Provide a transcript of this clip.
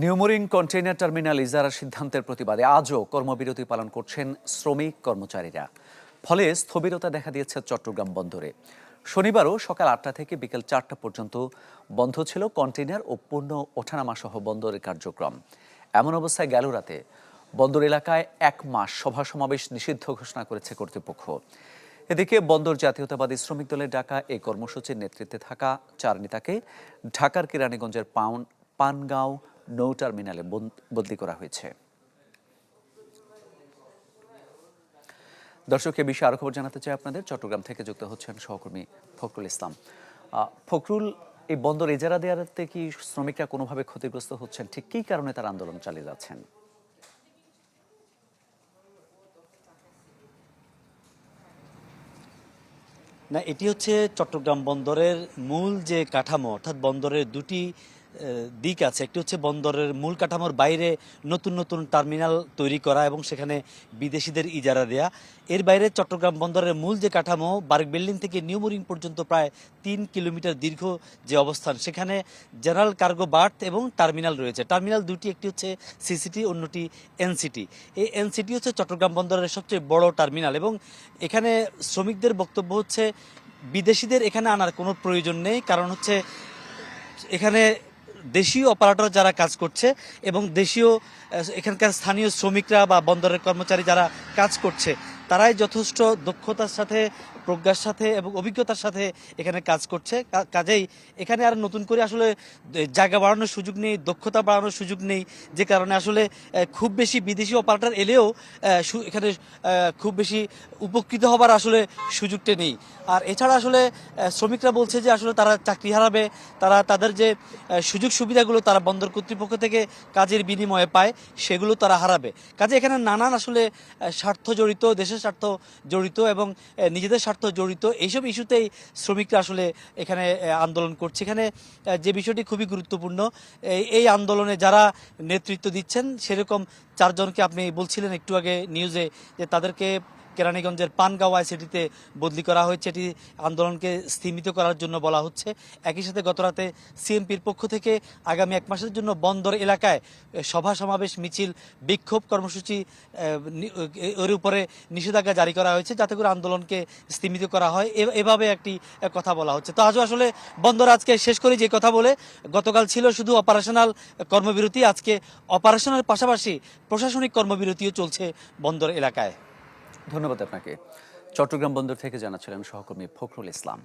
New Mooring container terminal ইজারার সিদ্ধান্তের প্রতিবাদে আজও কর্মবিরতি পালন করছেন শ্রমিক কর্মচারীরা। ফলে স্থবিরতা দেখা দিয়েছে চট্টগ্রাম বন্দরে। শনিবারও সকাল ৮টা থেকে বিকেল ৪টা পর্যন্ত বন্ধ ছিল কন্টেইনার ও পণ্য ওঠানামা সহ বন্দরের কার্যক্রম। এমন অবস্থায় গেল রাতে বন্দর এলাকায় ১ মাস সভা সমাবেশ নিষিদ্ধ ঘোষণা করেছে কর্তৃপক্ষ। এদিকে বন্দর জাতীয়তাবাদী শ্রমিক দলের ডাকা এই কর্মসূচির নেতৃত্বে থাকা ৪ নেতাকে ঢাকার কেরানীগঞ্জের পানগাঁও নৌ টার্মিনালে বদলি করা হয়েছে। দর্শক, এ বিষয়ে আরো খবর জানাতে চাই আপনাদের। চট্টগ্রাম থেকে যুক্ত হচ্ছেন সহকর্মী ফখরুল ইসলাম। ফখরুল, এই বন্দর ইজারা দেওয়াতে কি শ্রমিকরা কোনোভাবে ক্ষতিগ্রস্ত হচ্ছেন? ঠিক কী কারণে তারা আন্দোলন চালিয়ে যাচ্ছেন? না, এটি হচ্ছে চট্টগ্রাম বন্দরের মূল যে কাঠামো, অর্থাৎ বন্দরের দুটি দিক আছে। একটি হচ্ছে বন্দরের মূল কাঠামোর বাইরে নতুন নতুন টার্মিনাল তৈরি করা এবং সেখানে বিদেশিদের ইজারা দেয়া। এর বাইরে চট্টগ্রাম বন্দরের মূল যে কাঠামো, বার্গ বিল্ডিং থেকে নিউমোরিং পর্যন্ত প্রায় ৩ কিলোমিটার দীর্ঘ যে অবস্থান, সেখানে জেনারেল কার্গো বার্থ এবং টার্মিনাল রয়েছে। টার্মিনাল দুটি, একটি হচ্ছে সিসিটি, অন্যটি এনসিটি। এই এনসিটি হচ্ছে চট্টগ্রাম বন্দরের সবচেয়ে বড় টার্মিনাল এবং এখানে শ্রমিকদের বক্তব্য হচ্ছে বিদেশিদের এখানে আনার কোনো প্রয়োজন নেই। কারণ হচ্ছে এখানে দেশীয় অপারেটর যারা কাজ করছে এবং দেশীয় এখানকার স্থানীয় শ্রমিকরা বা বন্দরের কর্মচারী যারা কাজ করছে, তারাই যথেষ্ট দক্ষতার সাথে, প্রজ্ঞার সাথে এবং অভিজ্ঞতার সাথে এখানে কাজ করছে। কাজেই এখানে আর নতুন করে আসলে জায়গা বাড়ানোর সুযোগ নেই, দক্ষতা বাড়ানোর সুযোগ নেই, যে কারণে আসলে খুব বেশি বিদেশি অপারেটর এলেও এখানে খুব বেশি উপকৃত হবার আসলে সুযোগটা নেই। আর এছাড়া আসলে শ্রমিকরা বলছে যে আসলে তারা চাকরি হারাবে, তারা তাদের যে সুযোগ সুবিধাগুলো তারা বন্দর কর্তৃপক্ষ থেকে কাজের বিনিময়ে পায় সেগুলো তারা হারাবে। কাজে এখানে নানান আসলে স্বার্থ জড়িত, দেশের স্বার্থ জড়িত এবং নিজেদের স্বার্থ জড়িত, এইসব ইস্যুতেই শ্রমিকরা আসলে এখানে আন্দোলন করছে। এখানে যে বিষয়টি খুবই গুরুত্বপূর্ণ, এই আন্দোলনে যারা নেতৃত্ব দিচ্ছেন সেরকম ৪ জনকে আপনি বলছিলেন একটু আগে নিউজে যে তাদেরকে কেরানীগঞ্জের পানগাঁও আইসিটিতে বদলি করা হয়েছে। এটি আন্দোলনকে স্থিমিত করার জন্য বলা হচ্ছে। একই সাথে গতরাতে সিএমপির পক্ষ থেকে আগামী ১ মাসের জন্য বন্দর এলাকায় সভা সমাবেশ, মিছিল, বিক্ষোভ কর্মসূচি এর উপরে নিষেধাজ্ঞা জারি করা হয়েছে যাতে করে আন্দোলনকে স্থিমিত করা হয়। এভাবে একটি কথা বলা হচ্ছে। তো আজও আসলে বন্দর আজকে শেষ করি যে কথা বলে, গতকাল ছিল শুধু অপারেশনাল কর্মবিরতি, আজকে অপারেশনাল পাশাপাশি প্রশাসনিক কর্মবিরতিও চলছে বন্দর এলাকায়। ধন্যবাদ আপনাকে। চট্টগ্রাম বন্দর থেকে জানাচ্ছিলেন সহকর্মী ফখরুল ইসলাম।